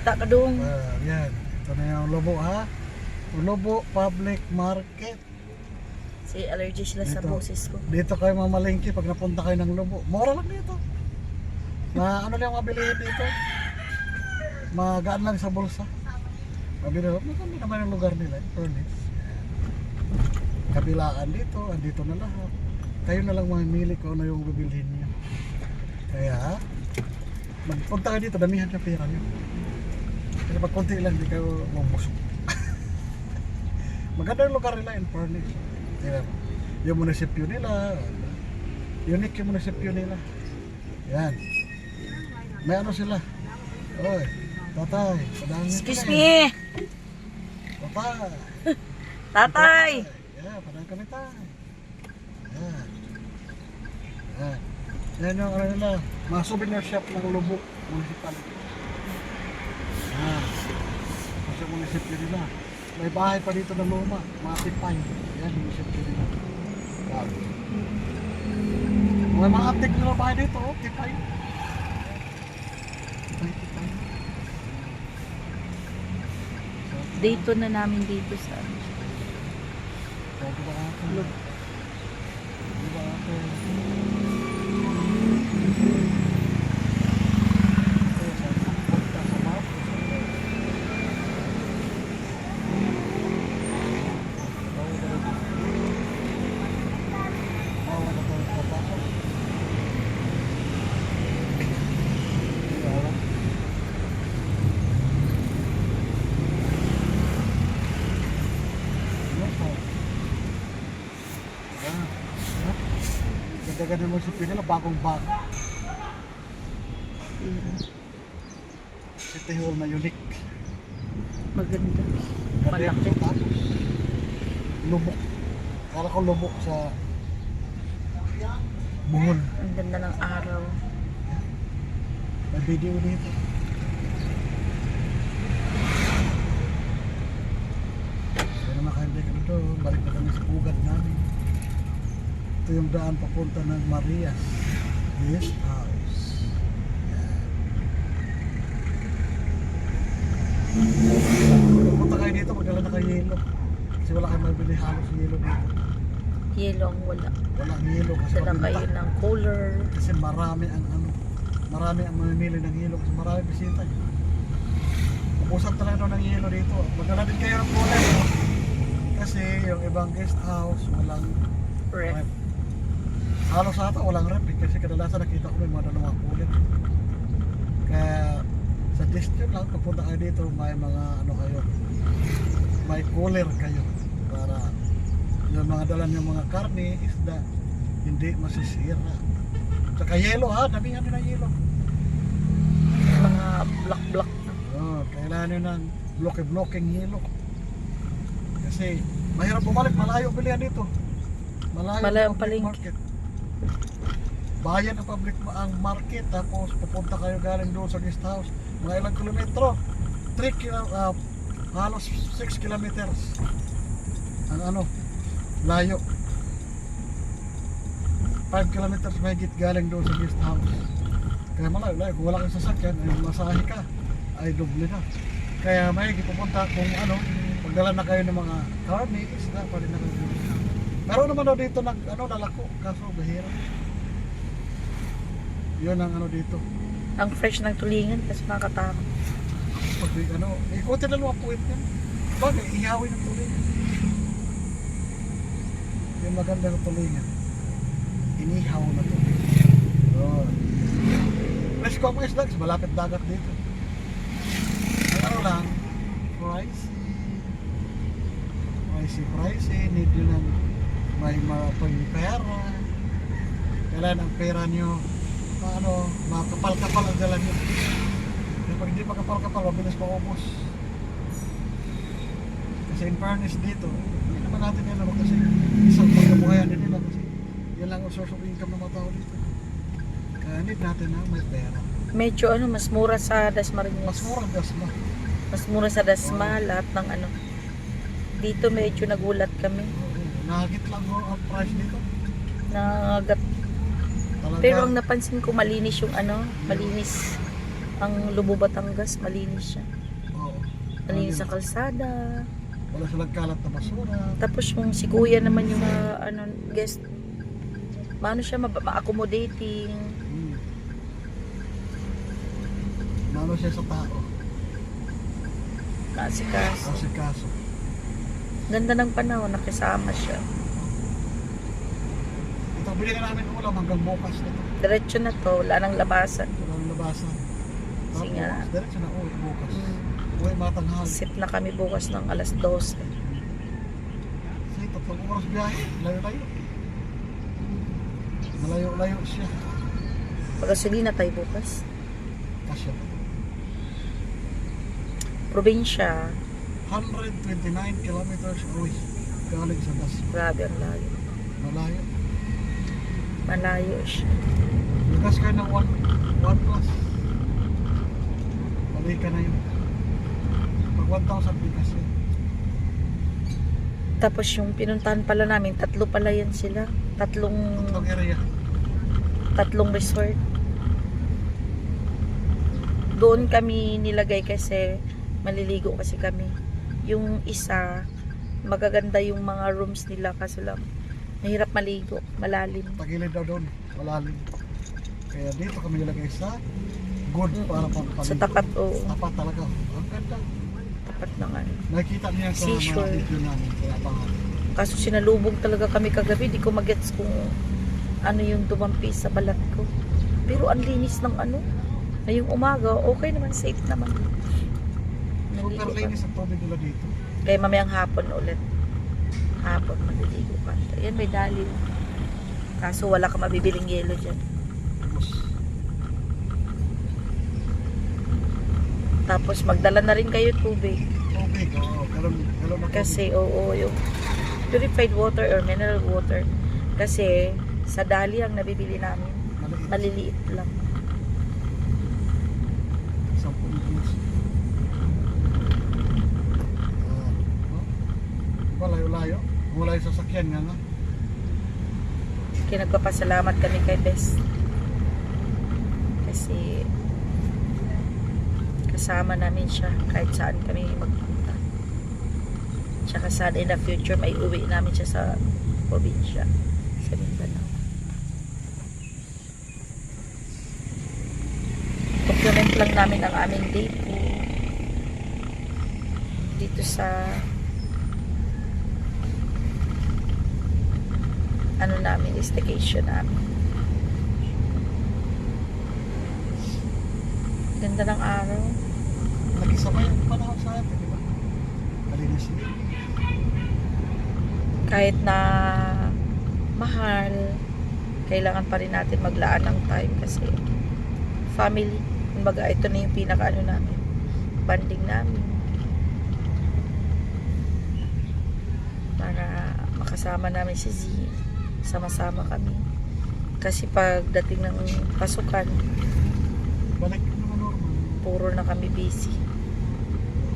Kita ka doon. Yan. Ito na yung Lobo ha. Lobo Public Market. Si allergy sila sa Dito. boses ko. Dito kayo mamalengke pag napunta kayo ng Lobo. Mura lang dito. Ano lang mabilihin dito? Magaan lang sa bulsa. Mabili lang. Maganda naman yung lugar nila. Furnace. Kabilaan dito. Andito na lahat. Kayo na lang mamimili kung ano yung bibilhin niyo. Kaya, magpunta kayo dito. Damihan yung pera niyo. Kasi pag konti lang, di kayo mabusog. Maganda yung lugar nila in Furnace. Yung munisipyo nila. Unique yung munisipyo nila. Yan. May ano sila. Oy, tatay. Padangin Excuse ka me! Tatay. Tatay! Yan, padang kami tayo. Yan. Yan. Yan yung ano nila. Mga souvenir shop ng Lubuk Municipal. Yan. Kasi munisipyo nila. May bahay pa dito na luma. Mga tipay. Yan, munisipyo nila. Yan. May mga antik na bahay dito. Oh, tipay. Tipay. Dito na namin dito sa ano. Sabi ba ako? Di ba ako? Punta sa map. Bawal na tayo papasok. Bawal. Ganda-ganda mo si nila, bagong-bago. City Hall na unique. Maganda. Ganda Malaki. yung tapos. Lubok. Kala ko lubok sa Bungol. Ang ganda ng araw. May video dito. Pero nakahinday kami doon. Balik na kami sa pugad namin. Ito yung daan papunta ng Marias Guest House. Yan. Punta kayo dito, magdala na kayo yelo. Kasi wala kayong mabili halos yelo dito. Yelo ang wala. Walang yelo kasi Dala kayo mabinta. ng cooler. Kasi marami ang marami ang mamimili ng yelo kasi marami bisita. Ubusan talaga daw ng yelo dito. Magdala din kayo ng cooler. Kasi yung ibang guest house walang Ref. rep. Halos ata walang rep eh, kasi kadalasan nakita ko may mga dalawang cooler. Kaya sa district lang papunta kayo dito may mga ano kayo. May cooler kayo para yung mga dala ng mga karne, isda hindi masisira. Saka yelo ha, damihan nyo ng yelo. Mga block-block na. Oh, kailangan nyo ng bloke-blokeng yelo. Kasi mahirap bumalik, malayo bilihan dito. Malayo ang ang public palengke. market. Bayan ang public ang market, tapos pupunta kayo galing doon sa guest house. Mga ilang kilometro. 3 kilo, halos 6 kilometers. Ang ano, layo. 5 kilometers mahigit galing doon sa guest house. Kaya malayo. Kung wala kang sasakyan, ay masahe ka, ay doble na. Kaya mahigit pupunta kung ano, pagdala na kayo ng mga karne, isda pa rin na kayo. Meron naman daw dito nalako, kaso bahira. Yun ang ano dito. Ang fresh ng tulingan kasi nakakatakot. Pag ikutin na luwa puwit yan. Bagay, ihawin ng tulingan. Yung maganda ng tulingan. Inihaw na tulingan. Yun. Fresh ko mga isda kasi malapit dagat dito. Ang ano lang, pricey. Need nyo ng may pera. Kailangan ang pera nyo makapal-kapal ang dala nyo. Kaya pag hindi makapal-kapal, mabilis maubos. Kasi in fairness dito, hindi naman natin yan naman kasi isang pagkabuhayan din nila kasi yan lang ang source of income ng mga tao dito. Kaya need natin na may pera. Medyo mas mura sa Dasmariñas. Mas mura ang Dasma. Mas mura sa Dasma, lahat ng ano. Dito medyo nagulat kami. Nahagit lang ang price dito. Nagat. Talaga. Pero ang napansin ko malinis yung ano, malinis. Ang Lubo Batangas, malinis siya. Oo. Malinis ang kalsada. Wala silang kalat na basura. Tapos yung si kuya naman yung guest, maano siya, ma-accommodating. Mano siya sa tao. Maasikas. Kasi kaso. Ganda ng panahon, nakisama siya. Ito, bili na namin ulam hanggang bukas na ito. Diretso na to, wala nang labasan. Walang labasan. Kasi nga. Tapos, diretso na uwi bukas. Mm. Uwi matanghal. Sit na kami bukas ng alas 12. Kasi 3 oras biyahe. Layo-layo. Malayo-layo siya. Pagasolina tayo bukas. Kasya. Probinsya, 129 kilometers away. Galing sa Das. grabe ang layo. Malayo. Malayo siya. Bukas kayo ng 1 plus. Balik ka na yun. Pag 1,000 bigas yun. Tapos yung pinuntahan pala namin, 3 pala yan sila. Tatlong area. Tatlong resort. Doon kami nilagay kasi maliligo kasi kami. Yung isa, magaganda yung mga rooms nila kasi lang mahirap maligo, malalim. Tagilid daw doon. Malalim. Kaya dito kami nilagay sa good para pang Sa tapat, oo. Tapat talaga. Ang ganda. Tapat ng ano. Nakikita niya sa Seashore. mga video namin. Kaya abangan. Kaso sinalubog talaga kami kagabi, di ko magets kung ano yung dumampi sa balat ko. Pero ang linis ng ano. Ngayong umaga, okay naman, safe naman. Super Naligo ka. linis ang tubig nila dito. Kaya mamayang hapon ulit. Hapon, maliligo ka. Ayan, may dali. Kaso wala ka mabibiling yelo dyan. Tapos, Tapos magdala na rin kayo tubig. tubig. Oo, galon na tubig. Kasi, oo, yung purified water or mineral water. Kasi, sa dali ang nabibili namin. Maliit. Maliliit lang. 10 minutes. Diba layo-layo? Wala yung sasakyan nga nga. Kaya nagpapasalamat kami kay Bes. Kasi, kasama namin siya kahit saan kami magpunta. Tsaka sana in the future may uwi namin siya sa probinsya, sa Mindanao. Document lang namin ang aming date dito sa ano namin, staycation namin. Ganda ng araw. Nagisabay ang panahon sa atin, di ba? Kalinis yun. Kahit na mahal, kailangan pa rin natin maglaan ng time kasi family. Kumbaga, ito na yung pinaka-ano namin, banding namin. Para makasama namin si Z. Sama-sama kami. Kasi pagdating ng pasukan, Balik yung naman normal. puro na kami busy.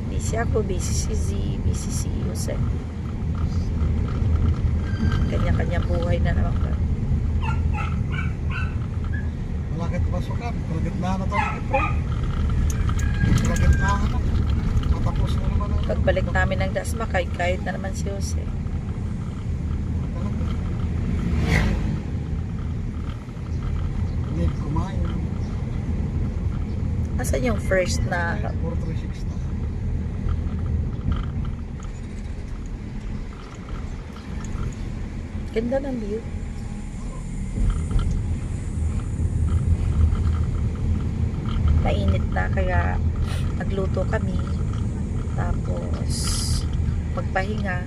Busy ako, busy si Z, busy si Jose. Kanya-kanya buhay na naman kami. Malakit pasukan. Kalagitnaan na tayo ni Pro. Kalagitnaan na. Matapos na naman ang Pagbalik namin ng Dasma, kahit na naman si Jose. Hindi kumain. Asan yung first na 436 na. ganda ng view? Mainit na kaya nagluto kami. Tapos magpahinga.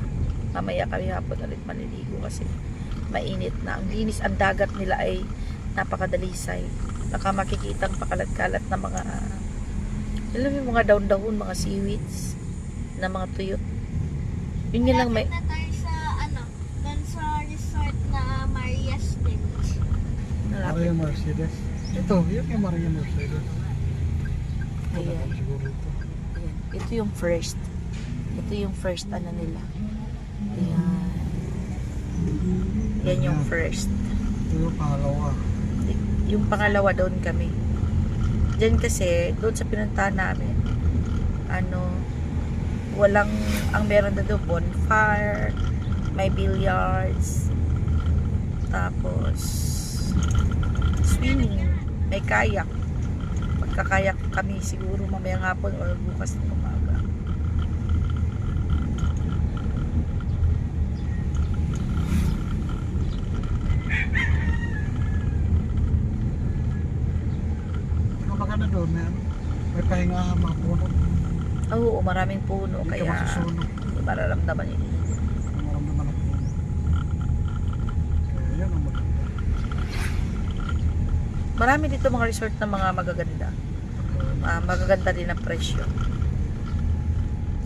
Mamaya kami hapon ulit maliligo kasi mainit na. Ang linis, ang dagat nila ay napakadalisay. Baka makikitang pakalat-kalat na mga alam mo yung mga daon-dahon, mga seaweeds na mga tuyot. Yun nga lang may Lapit na tayo sa dun sa resort na Maria's Beach. Maria Mercedes. Ito, yun yung Maria Mercedes. Wala Ayan. ka siguro ito. Ayan. Ito yung first. Ito yung first ano nila. Ayan. Yan yung first. Ito yung pangalawa. Yung pangalawa doon kami. Diyan kasi, doon sa pinuntahan namin, walang, ang meron na doon, bonfire, may billiards, tapos, swimming, may kayak. Magkakayak kami siguro mamayang hapon o bukas ng umaga. Ang maganda doon, may pahingahan mga puno. Oo, maraming puno, Hindi ka kaya masusunog. hindi mararamdaman yun. Maramdaman ang puno. Kaya yan ang maganda. Marami dito mga resort na mga magaganda. Magaganda din ang presyo.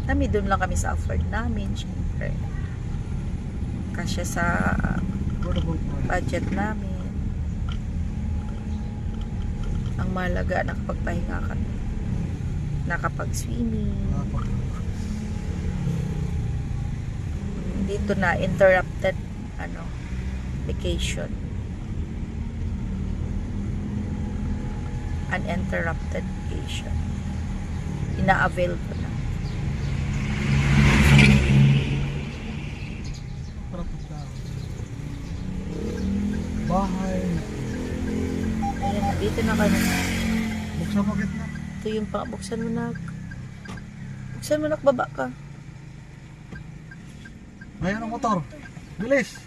Kami doon lang kami sa afford namin, syempre. Kasya sa Affordable price. budget namin. Ang mahalaga, nakapagpahinga kami. Nakapag-swimming. Dito na, interrupted, vacation. Uninterrupted vacation. Ina-avail ko na. Para pagkain. Bahay. Ayan na, dito na kami. Buksan mo gitna. Ito yung buksan mo na. Buksan mo na, baba ka. Ayan ang motor. Bilis.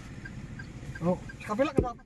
Oh, sa kabila ka dapat.